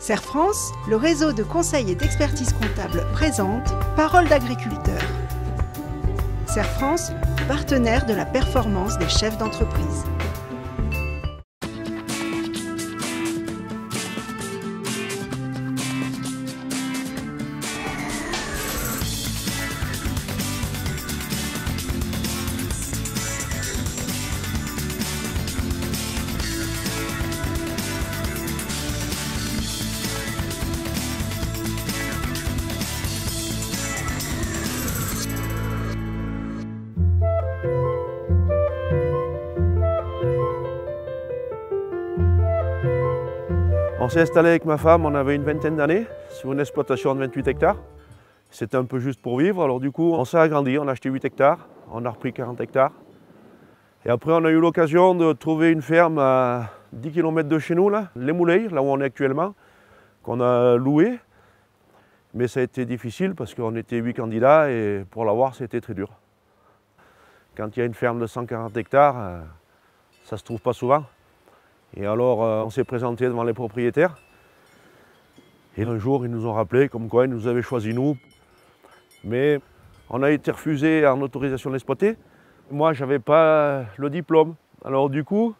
Serre France, le réseau de conseil et d'expertise comptable présente Parole d'agriculteur. Serre France, partenaire de la performance des chefs d'entreprise. On s'est installé avec ma femme, on avait une vingtaine d'années, sur une exploitation de 28 hectares. C'était un peu juste pour vivre, alors du coup on s'est agrandi, on a acheté 8 hectares, on a repris 40 hectares. Et après on a eu l'occasion de trouver une ferme à 10 km de chez nous, là, Les Moulins, là où on est actuellement, qu'on a loué. Mais ça a été difficile parce qu'on était 8 candidats et pour l'avoir c'était très dur. Quand il y a une ferme de 140 hectares, ça ne se trouve pas souvent. Et alors on s'est présenté devant les propriétaires. Et un jour ils nous ont rappelé comme quoi ils nous avaient choisi nous. Mais on a été refusé en autorisation d'exploiter. Moi je n'avais pas le diplôme. Alors du coup,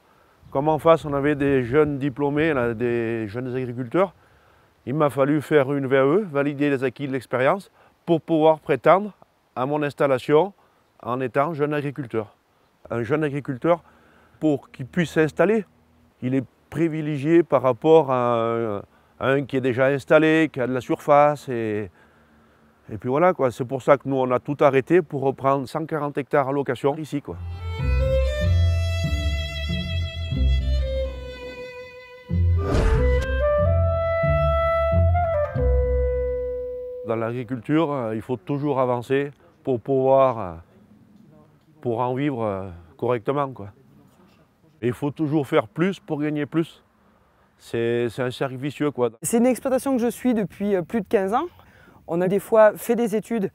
comme en face on avait des jeunes diplômés, là, des jeunes agriculteurs, il m'a fallu faire une VAE, valider les acquis de l'expérience, pour pouvoir prétendre à mon installation en étant jeune agriculteur. Un jeune agriculteur, pour qu'il puisse s'installer, il est privilégié par rapport à un qui est déjà installé, qui a de la surface. Et puis voilà, quoi. C'est pour ça que nous, on a tout arrêté pour reprendre 140 hectares à location ici, quoi. Dans l'agriculture, il faut toujours avancer pour en vivre correctement, quoi. Et il faut toujours faire plus pour gagner plus. C'est un cercle vicieux, quoi. C'est une exploitation que je suis depuis plus de 15 ans. On a des fois fait des études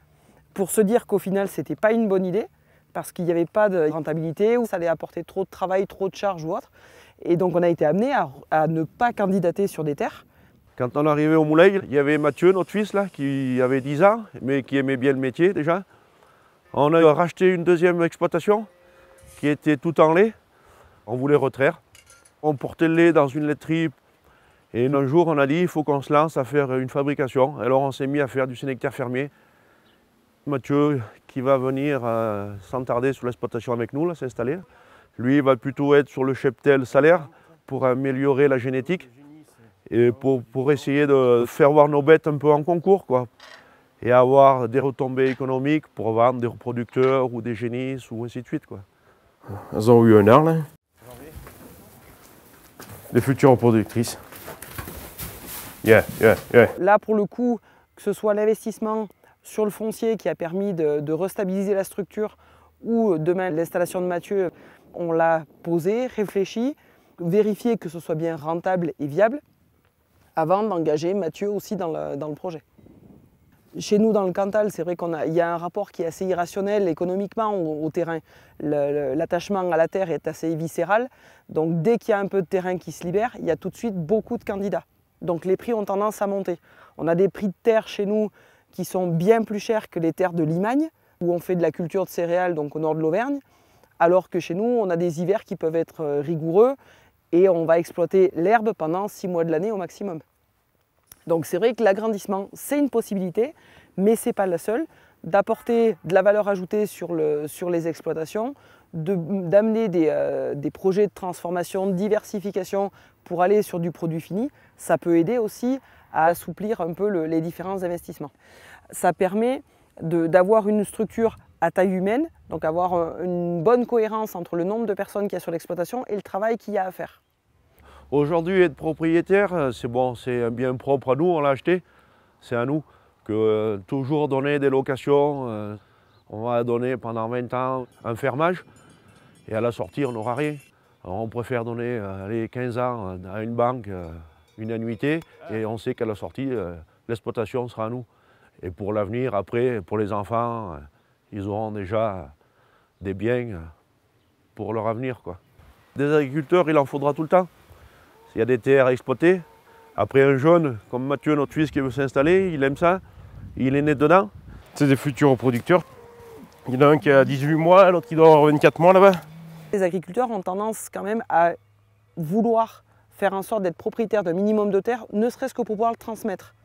pour se dire qu'au final, ce n'était pas une bonne idée parce qu'il n'y avait pas de rentabilité ou ça allait apporter trop de travail, trop de charges ou autre. Et donc on a été amené à ne pas candidater sur des terres. Quand on est arrivé au moulin, il y avait Mathieu, notre fils, là, qui avait 10 ans, mais qui aimait bien le métier déjà. On a racheté une deuxième exploitation qui était tout en lait. On voulait retraire. On portait le lait dans une laiterie et un jour on a dit il faut qu'on se lance à faire une fabrication. Alors on s'est mis à faire du sénectaire fermier. Mathieu qui va venir sans tarder sur l'exploitation avec nous, s'installer. Lui il va plutôt être sur le cheptel salaire pour améliorer la génétique et pour essayer de faire voir nos bêtes un peu en concours, quoi. Et avoir des retombées économiques pour vendre des reproducteurs ou des génisses ou ainsi de suite, quoi. Elles ont eu un an là. Les futures reproductrices. Yeah. Là, pour le coup, que ce soit l'investissement sur le foncier qui a permis de restabiliser la structure ou demain l'installation de Mathieu, on l'a posé, réfléchi, vérifié que ce soit bien rentable et viable avant d'engager Mathieu aussi dans le projet. Chez nous, dans le Cantal, c'est vrai qu'il y a un rapport qui est assez irrationnel économiquement au terrain. L'attachement à la terre est assez viscéral. Donc dès qu'il y a un peu de terrain qui se libère, il y a tout de suite beaucoup de candidats. Donc les prix ont tendance à monter. On a des prix de terre chez nous qui sont bien plus chers que les terres de Limagne, où on fait de la culture de céréales, donc au nord de l'Auvergne. Alors que chez nous, on a des hivers qui peuvent être rigoureux et on va exploiter l'herbe pendant 6 mois de l'année au maximum. Donc c'est vrai que l'agrandissement, c'est une possibilité, mais ce n'est pas la seule. D'apporter de la valeur ajoutée sur les exploitations, d'amener des projets de transformation, de diversification pour aller sur du produit fini, ça peut aider aussi à assouplir un peu les différents investissements. Ça permet d'avoir une structure à taille humaine, donc avoir une bonne cohérence entre le nombre de personnes qu'il y a sur l'exploitation et le travail qu'il y a à faire. Aujourd'hui, être propriétaire, c'est bon, c'est un bien propre à nous, on l'a acheté, c'est à nous. Que toujours donner des locations, on va donner pendant 20 ans un fermage et à la sortie, on n'aura rien. Alors on préfère donner 15 ans à une banque, une annuité, et on sait qu'à la sortie, l'exploitation sera à nous. Et pour l'avenir, après, pour les enfants, ils auront déjà des biens pour leur avenir, quoi. Des agriculteurs, il en faudra tout le temps. S'il y a des terres à exploiter, Après un jeune, comme Mathieu, notre fils qui veut s'installer, il aime ça, il est né dedans. C'est des futurs producteurs. Il y en a un qui a 18 mois, l'autre qui doit avoir 24 mois là-bas. Les agriculteurs ont tendance quand même à vouloir faire en sorte d'être propriétaires d'un minimum de terre, ne serait-ce que pour pouvoir le transmettre.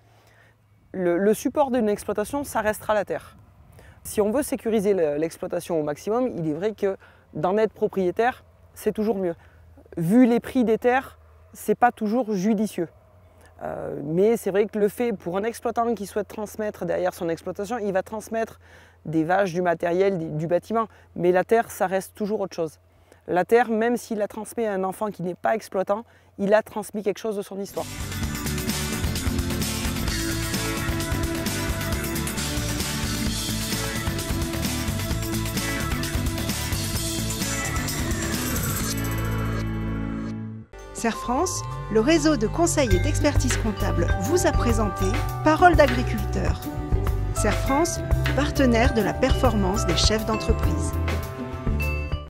Le support d'une exploitation, ça restera la terre. Si on veut sécuriser l'exploitation au maximum, il est vrai que d'en être propriétaire, c'est toujours mieux. Vu les prix des terres, ce n'est pas toujours judicieux. Mais c'est vrai que le fait, pour un exploitant qui souhaite transmettre derrière son exploitation, il va transmettre des vaches, du matériel, du bâtiment. Mais la terre, ça reste toujours autre chose. La terre, même s'il la transmet à un enfant qui n'est pas exploitant, il a transmis quelque chose de son histoire. Serre France, le réseau de conseils et d'expertise comptable vous a présenté Parole d'agriculteur. Serre France, partenaire de la performance des chefs d'entreprise.